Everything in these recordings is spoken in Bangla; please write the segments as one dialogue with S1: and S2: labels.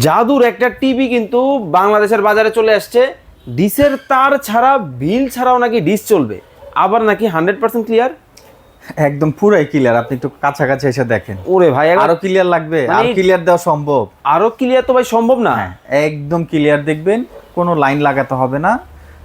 S1: জাদুর একটা টিভি কিন্তু বাংলাদেশের বাজারে চলে আসছে। ডিসের তার ছাড়া বিল ছাড়াও নাকি ডিস চলবে, আবার নাকি 100% ক্লিয়ার।
S2: একদম পুরাই ক্লিয়ার। আপনি একটু কাছাকাছি এসে দেখেন।
S1: ওরে ভাই,
S2: আরো ক্লিয়ার লাগবে?
S1: মানে
S2: আর ক্লিয়ার দেওয়া সম্ভব?
S1: আরো ক্লিয়ার তো ভাই সম্ভব না।
S2: হ্যাঁ, একদম ক্লিয়ার দেখবেন, কোনো লাইন লাগাতে হবে না।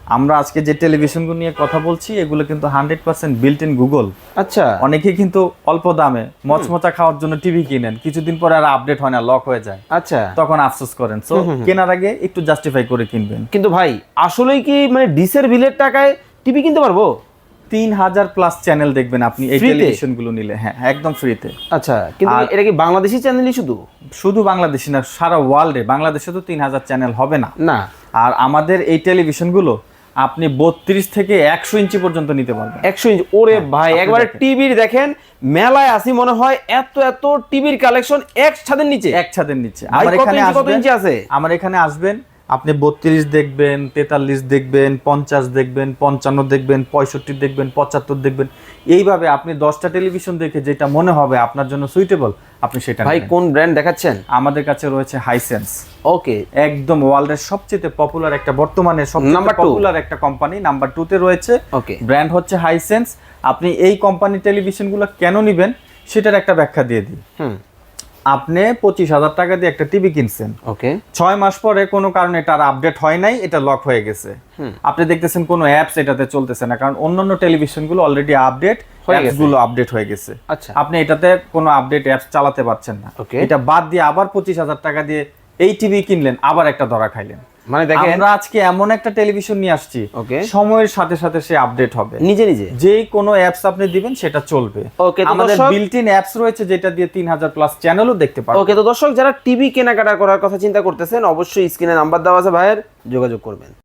S2: আমরা আজকে যে টেলিভিশনগুলো নিয়ে কথা বলছি এগুলো কিন্তু 100% বিল্ট ইন গুগল।
S1: আচ্ছা,
S2: অনেকে কিন্তু অল্প দামে মচমচা খাওয়ার জন্য টিভি কিনেন, কিছুদিন পরে আর আপডেট হয় না, লক হয়ে যায়,
S1: আচ্ছা।
S2: তখন আফসোস করেন। সো কেনার আগে একটু জাস্টিফাই করে কিনবেন।
S1: কিন্তু ভাই আসলেই কি মানে ডিসের বিলের টাকায় টিভি কিনতে পারবো?
S2: 3000 প্লাস চ্যানেল দেখবেন আপনি এই
S1: Free তে?
S2: টেলিভিশনগুলো নিলে। হ্যাঁ, একদম ফ্রিতে।
S1: আচ্ছা, কিন্তু এটা কি বাংলাদেশি চ্যানেলই শুধু?
S2: শুধু বাংলাদেশি না, সারা ওয়ার্ল্ডে। বাংলাদেশে তো 3000 চ্যানেল হবে না।
S1: না।
S2: আর আমাদের এই টেলিভিশনগুলো আপনি 32 থেকে 100 ইঞ্চি পর্যন্ত নিতে পারবেন।
S1: 100 ইঞ্চ? ওরে ভাই,
S2: আপনি
S1: একবারে
S2: দেখেন।
S1: টিভির দেখেন মেলায় আসি মনে হয় এত এত টিভির কালেকশন এক ছাদের নিচে।
S2: এক ছাদের নিচে
S1: ভাই,
S2: আমার
S1: কত
S2: এখানে
S1: ইঞ্চি, কত
S2: আসবেন,
S1: ইঞ্চি আছে?
S2: আমার এখানে আসবেন, আপনি 32 দেখবেন, 43 দেখবেন, 50 দেখবেন, 55 দেখবেন, 65 দেখবেন, 75 দেখবেন। এইভাবে আপনি 10টা টেলিভিশন দেখে যেটা মনে হবে আপনার জন্য সুইটেবল, আপনি সেটা
S1: ভাই
S2: নেবেন।
S1: কোন ব্র্যান্ড দেখাচ্ছেন?
S2: আমাদের কাছে রয়েছে হাইসেন্স।
S1: ওকে।
S2: একদম ওয়ার্ল্ডের সবচেয়ে পপুলার একটা, বর্তমানে সবচেয়ে
S1: Number 2
S2: পপুলার একটা কোম্পানি, নাম্বার 2 তে রয়েছে।
S1: ওকে।
S2: ব্র্যান্ড হচ্ছে হাইসেন্স। আপনি এই কোম্পানি টেলিভিশনগুলো কেন নেবেন সেটার একটা ব্যাখ্যা দিয়ে দিই।
S1: হুম।
S2: আপনি 25,000 টাকা দিয়ে একটা টিভি কিনছেন,
S1: ওকে।
S2: 6 মাস পরে কোনো কারণে এটা আপডেট হয় নাই, এটা লক হয়ে গেছে। আপনি দেখতেছেন কোনো অ্যাপস এটাতে চলতেছে না, কারণ অন্যান্য টেলিভিশনগুলো অলরেডি আপডেট, অ্যাপসগুলো আপডেট হয়ে গেছে।
S1: আচ্ছা।
S2: আপনি এটাতে কোনো আপডেট অ্যাপস চালাতে পারছেন না।
S1: Okay.
S2: এটা বাদ দিয়ে আবার 25,000 টাকা দিয়ে এই টিভি কিনলেন, আবার একটা ধরা খাইলেন।
S1: মানে দেখেন,
S2: আমরা আজকে এমন একটা টেলিভিশন নিয়ে আসছি,
S1: Okay.
S2: সময়ের সাথে সাথে সে আপডেট হবে,
S1: নিজে নিজে
S2: যেই কোনো অ্যাপস আপনি দিবেন সেটা চলবে।
S1: Okay, তো
S2: আমাদের
S1: দর্শক-
S2: বিল্ট ইন অ্যাপস রয়েছে যেটা দিয়ে 3000 প্লাস চ্যানেলও দেখতে পারবেন।
S1: ওকে। তো দর্শক, যারা টিভি কেনাকাটা করার কথা চিন্তা করতেছেন, অবশ্যই স্ক্রিনে নাম্বার দেওয়া আছে ভাইয়ের, যোগাযোগ করবেন।